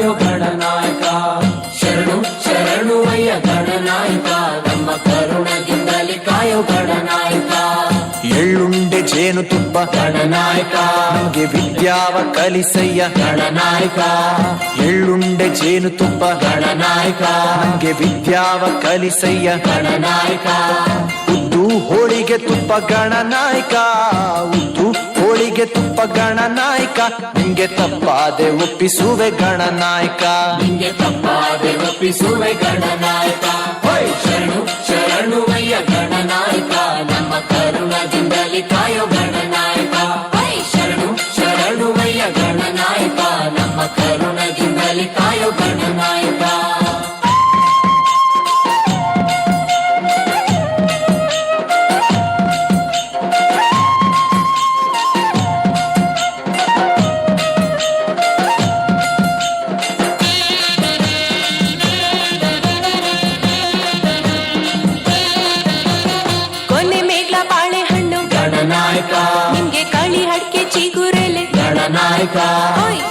ಕಾಯೋ ಗಣನಾಯಕ. ಶರಣು ಶರಣು ಅಯ್ಯ ಗಣನಾಯಕ, ನಮ್ಮ ಕರುಣದಿಂದಲೇ ಕಾಯೋ ಗಣನಾಯಕ. ಎಳ್ಳುಂಡೆ ಜೇನುತುಪ್ಪ ಗಣನಾಯಕ, ನಮಗೆ ವಿದ್ಯಾವ ಕಲಿಸಯ್ಯ ಗಣನಾಯಕ. ಎಳ್ಳುಂಡೆ ಜೇನುತುಪ್ಪ ಗಣನಾಯಕ, ನಮಗೆ ವಿದ್ಯಾವ ಕಲಿಸಯ್ಯ ಗಣನಾಯಕ. ಉದ್ದು ಹೋಳಿಗೆ ತುಪ್ಪ ಗಣನಾಯಕ, ಉದ್ದು ಹೋಳಿಗೆ ತುಪ್ಪ ಗಣನಾಯಕ. ನಿಂಗೆ ತಪ್ಪಾದೆ ಒಪ್ಪಿಸುವೆ ಗಣನಾಯಕ, ನಿಂಗೆ ತಪ್ಪಾದೆ ಒಪ್ಪಿಸುವೆ ಗಣನಾಯಕ. ಶರಣು ಶರಣು ಅಯ್ಯ ಗಣನಾಯಕ, ನಮ್ಮ ಕರುಣದಿಂದಲೇ ಕಾಯೋ ಗಣನಾಯಕ. ಶರಣು ಶರಣು ಅಯ್ಯ ಗಣನಾಯಕ, ನಮ್ಮ ಕರುಣದಿಂದಲೇ ಕಾಯೋ ಗಣನಾಯಕ. ನಿಮ್ಗೆ ಕಳಿ ಹಡ್ಕೆ ಚಿಗುರೆಲೆ ಗಣನಾಯಕ.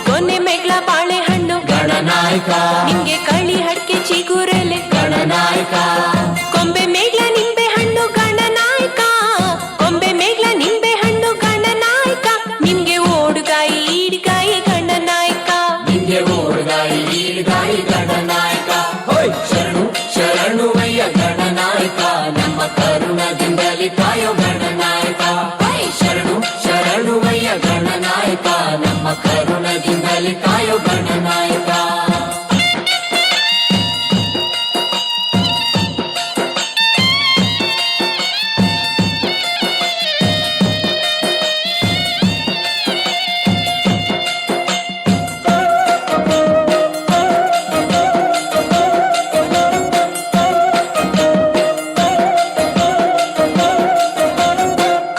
ಕೊನೆ ಮೇಗ್ಲ ಬಾಳೆಹಣ್ಣು ಗಣನಾಯಕ, ನಿಮ್ಗೆ ಕಳಿ ಹಡ್ಕೆ ಚಿಗುರೆಲೆ ಗಣನಾಯಕ. ಕೊಂಬೆ ಮೇಗ್ಲ ನಿಂಬೆ ಹಣ್ಣು ಗಣನಾಯಕ, ಕೊಂಬೆ ಮೇಗ್ಲ ನಿಂಬೆ ಹಣ್ಣು ಗಣನಾಯಕ. ನಿಮ್ಗೆ ಓಡುಗಾಯಿ ಈಡ್ಗಾಯಿ ಗಣನಾಯಕ, ನಿಂಗೆ ಓಡುಗಾಯಿ ಈಡ್ಗಾಯಿ ಗಣನಾಯಕ. ಶರಣು ಶರಣು ಅಯ್ಯ ಗಣನಾಯಕ, ನಮ್ಮ ಕರುಣದಿಂದಲೇ ಕಾಯೋ ಗಣನಾಯಕ. ಶರಣು ಶರಣು ಅಯ್ಯ ಗಣನಾಯಕ, ನಮ್ಮ ಕರುಣದಿಂದಲೇ ಕಾಯೋ ಗಣನಾಯಕ.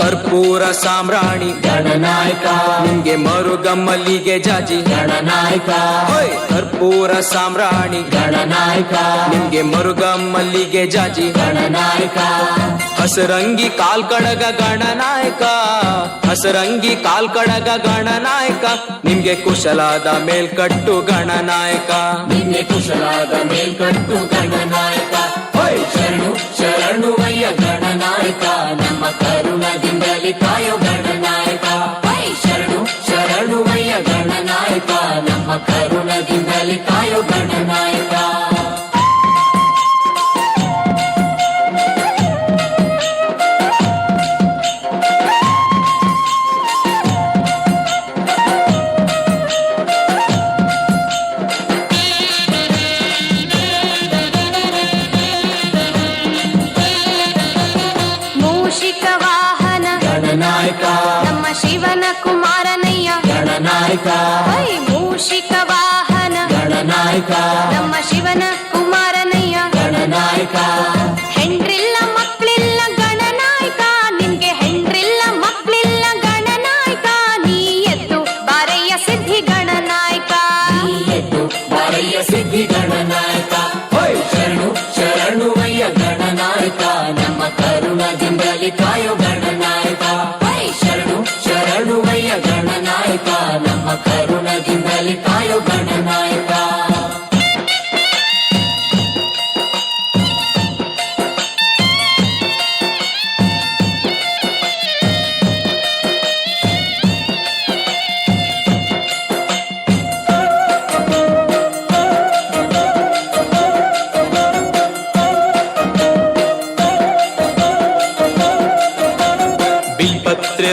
ಕರ್ಪೂರ ಸಾಮ್ರಾಣಿ ಗಣನಾಯಕ, ನಿಂಗೆ ಮರುಗಮ್ಮಲ್ಲಿಗೆ ಜಾಜಿ ಗಣನಾಯಕ. ಕರ್ಪೂರ ಸಾಮ್ರಾಣಿ ಗಣನಾಯಕ, ನಿಂಗೆ ಮರುಗಮ್ಮಲ್ಲಿಗೆ ಜಾಜಿ ಗಣನಾಯಕ. ಹಸರಂಗಿ ಕಾಲ್ಕಡಗ ಗಣನಾಯಕ, ಹಸರಂಗಿ ಕಾಲ್ಕಡಗ ಗಣನಾಯಕ. ನಿಮ್ಗೆ ಕುಶಲಾದ ಮೇಲ್ಕಟ್ಟು ಗಣನಾಯಕ, ನಿನ್ನೆ ಕುಶಲಾದ ಮೇಲ್ಕಟ್ಟು ಗಣನಾಯಕ. ಶರಣು ಶರಣು ಅಯ್ಯ ಗಣನಾಯಕ, ನಮ್ಮ ಕರುಣದಿಂದಲೇ ಕಾಯೋ ಗಣನಾಯಕ. ಶರಣು ಶರಣು ಅಯ್ಯ ಗಣನಾಯಕ, ನಮ್ಮ ಕರುಣದಿಂದಲೇ ಕಾಯೋ ಗಣನಾಯಕ. ಗಣನಾಯಕ, ನಮ್ಮ ಶಿವನ ಕುಮಾರನಯ್ಯ ಗಣನಾಯಕ. ಮೂಷಿಕ ವಾಹನ ಗಣನಾಯಕ, ನಮ್ಮ ಶಿವನ ಕುಮಾರನಯ್ಯ ಗಣನಾಯಕ. ಹೆಂಡ್ರಿಲ್ಲ ಮಕ್ಳಿಲ್ಲ ಗಣನಾಯಕ, ನಿನ್ಗೆ ಹೆಂಡ್ರಿಲ್ಲ ಮಕ್ಳಿಲ್ಲ ಗಣನಾಯಕ. ನೀ ಎದ್ದು ಬಾರಯ್ಯ ಸಿದ್ಧಿ ಗಣನಾಯಕ, ನೀ ಎದ್ದು ಬಾರಯ್ಯ ಸಿದ್ಧಿ ಗಣನಾಯಕ. ಶರಣು ಶರಣು ಅಯ್ಯ ಗಣನಾಯಕ, ನಮ್ಮ ಕರುಣದಿಂದಲೇ ಕಾಯೋ ಗಣನಾಯಕ. ಶರಣು ಶರಣು ಅಯ್ಯ ಗಣನಾಯಕ, ನಮ್ಮ ಕರುಣದಿಂದಲೇ ಕಾಯೋ ಗಣನಾಯಕ.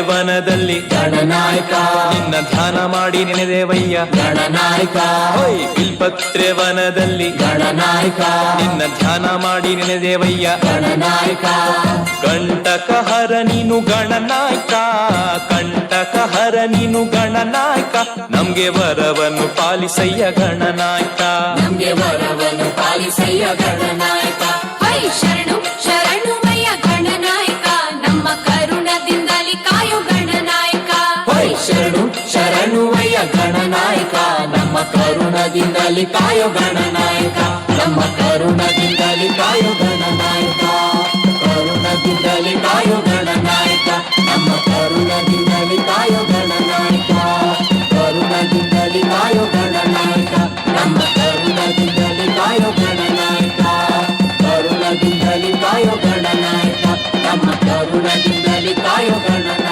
ವನದಲ್ಲಿ ಗಣನಾಯಕ, ನಿನ್ನ ಧ್ಯಾನ ಮಾಡಿ ನೆನೆದೇವಯ್ಯ ಗಣನಾಯಕ. ಬಿಲ್ಪತ್ರೆ ವನದಲ್ಲಿ ಗಣನಾಯಕ, ನಿನ್ನ ಧ್ಯಾನ ಮಾಡಿ ನೆನೆದೇವಯ್ಯ ಗಣನಾಯಕ. ಕಂಟಕಹರ ನೀನು ಗಣನಾಯಕ, ಕಂಟಕಹರ ನೀನು ಗಣನಾಯಕ. ನಮ್ಗೆ ವರವನ್ನು ಪಾಲಿಸಯ್ಯ ಗಣನಾಯಕ, ನಮ್ಗೆ ವರವನ್ನು ಪಾಲಿಸಯ್ಯ ಗಣನಾಯಕ. ಶರಣು ಶರಣು ಅಯ್ಯ ಗಣನಾಯಕ, ನಮ್ಮ ಕರುಣದಿಂದಲೇ ಕಾಯೋ ಗಣನಾಯಕ. ಶರಣು ಶರಣು ಅಯ್ಯ ಗಣನಾಯಕ, ನಮ್ಮ ಕರುಣದಿಂದಲೇ ಕಾಯೋ ಗಣನಾಯಕ. ನಮ್ಮ ಕರುಣದಿಂದಲೇ ಕಾಯೋ ಗಣನಾಯಕ, ಕರುಣದಿಂದಲೇ ಕಾಯೋ ಗಣನಾಯಕ. ನಮ್ಮ ಕರುಣದಿಂದಲೇ ಕಾಯೋ ಗಣನಾಯಕ, ಕರುಣದಿಂದಲೇ ಕಾಯೋ ಗಣನಾಯಕ. ನಮ್ಮ ಕರುಣದಿಂದಲಿ ಕಾಯೋ ಗಣನಾಯಕ.